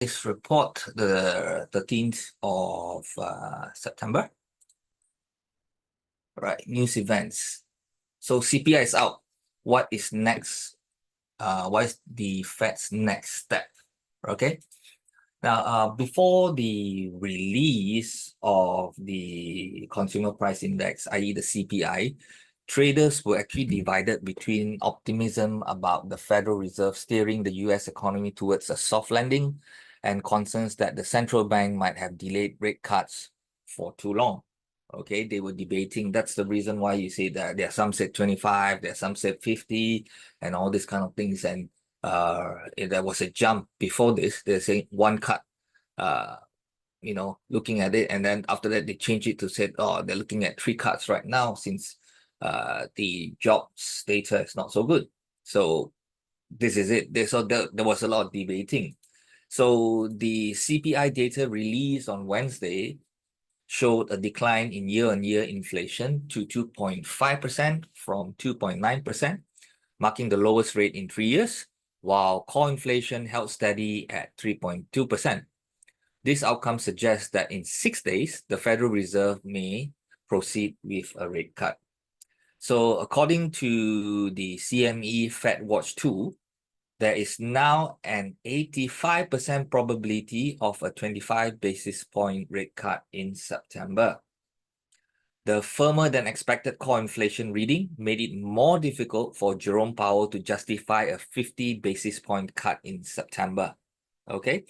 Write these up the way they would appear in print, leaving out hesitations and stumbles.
This report, the 13th of September. Right, news events. So CPI is out. What is next? What is the Fed's next step? Okay. Now, before the release of the consumer price index, i.e. the CPI, traders were actually divided between optimism about the Federal Reserve steering the US economy towards a soft landing and concerns that the central bank might have delayed rate cuts for too long. Okay, they were debating. That's the reason why you say that there are some said 25, there are some said 50, and all these kind of things. And there was a jump before this. They're saying one cut, looking at it, and then after that they changed it to say, oh, they're looking at 3 cuts right now since the jobs data is not so good. So this is it. There was a lot of debating. So the CPI data released on Wednesday showed a decline in year-on-year inflation to 2.5% from 2.9%, marking the lowest rate in 3 years, while core inflation held steady at 3.2%. This outcome suggests that in 6 days, the Federal Reserve may proceed with a rate cut. So according to the CME FedWatch tool, there is now an 85% probability of a 25 basis point rate cut in September. The firmer than expected core inflation reading made it more difficult for Jerome Powell to justify a 50 basis point cut in September. Okay,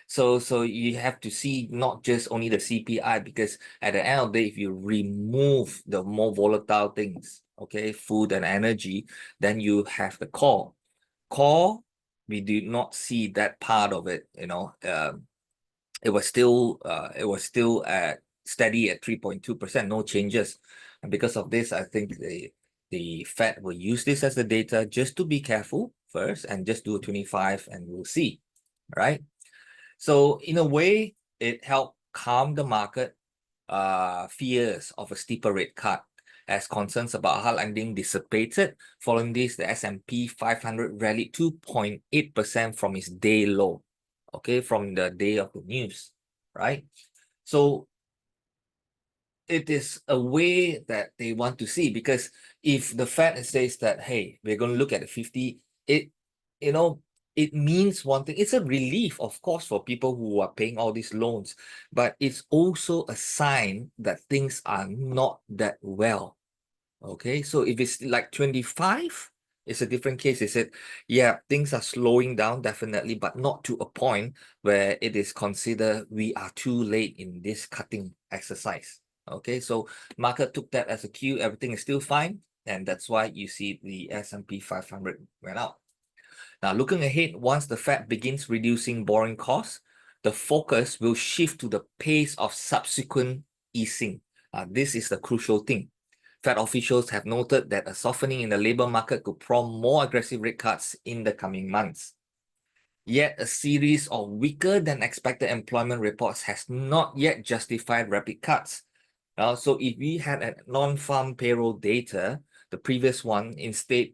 so you have to see not just only the CPI, because at the end of the day, if you remove the more volatile things, okay, food and energy, then you have the core. Core, we did not see that part of it. It was still at steady at 3.2%, no changes. And because of this, I think the Fed will use this as the data just to be careful first and just do 25 and we'll see, right? So in a way, it helped calm the market fears of a steeper rate cut, as concerns about hard landing dissipated. Following this, the S&P 500 rallied 2.8% from its day low, okay, from the day of the news, right? So it is a way that they want to see, because if the Fed says that, hey, we're going to look at the 50, it means one thing. It's a relief, of course, for people who are paying all these loans, but it's also a sign that things are not that well. Okay, so if it's like 25, it's a different case. They said, yeah, things are slowing down, definitely, but not to a point where it is considered we are too late in this cutting exercise. Okay, so market took that as a cue. Everything is still fine, and that's why you see the S&P 500 went up. Now, looking ahead, once the Fed begins reducing borrowing costs, the focus will shift to the pace of subsequent easing. This is the crucial thing. Fed officials have noted that a softening in the labor market could prompt more aggressive rate cuts in the coming months. Yet a series of weaker than expected employment reports has not yet justified rapid cuts. So if we had a non-farm payroll data, the previous one, instead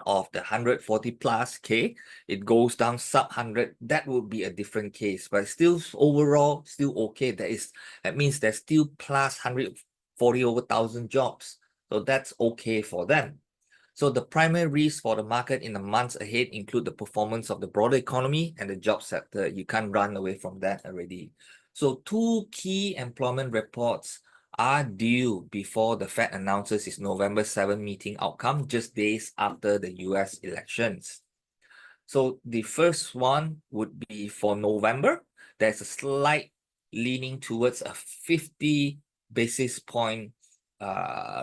of the 140 plus K, it goes down sub 100, that would be a different case, but still overall still okay. That means there's still plus 140 over 1,000 jobs, so that's okay for them. So the primary risks for the market in the months ahead include the performance of the broader economy and the job sector. You can't run away from that already. So 2 key employment reports are due before the Fed announces its November 7 meeting outcome, just days after the US elections. So the first one would be for November. There's a slight leaning towards a 50 basis point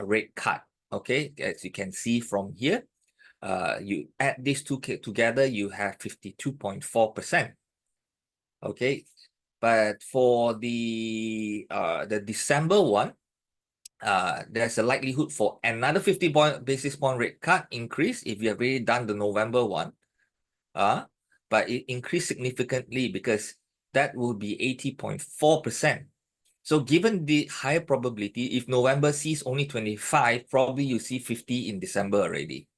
rate cut. Okay, as you can see from here, you add these two together, you have 52.4%. Okay, but for the December one, there's a likelihood for another 50 basis point rate cut increase if you have already done the November one. But it increased significantly because that will be 80.4%. So given the higher probability, if November sees only 25, probably you see 50 in December already.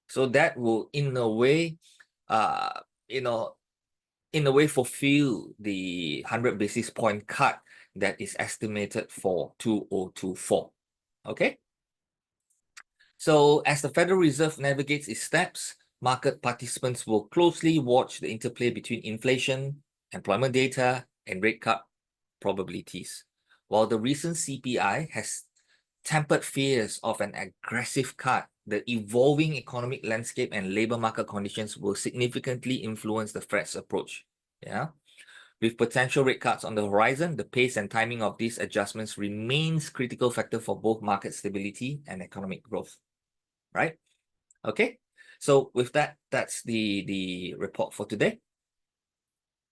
So that will, in a way, in a way fulfill the 100 basis point cut that is estimated for 2024. Okay. So as the Federal Reserve navigates its steps, market participants will closely watch the interplay between inflation, employment data, and rate cut probabilities. While the recent CPI has tempered fears of an aggressive cut, the evolving economic landscape and labor market conditions will significantly influence the Fed's approach. Yeah. With potential rate cuts on the horizon, the pace and timing of these adjustments remains critical factor for both market stability and economic growth. Right? Okay. So with that, that's the report for today.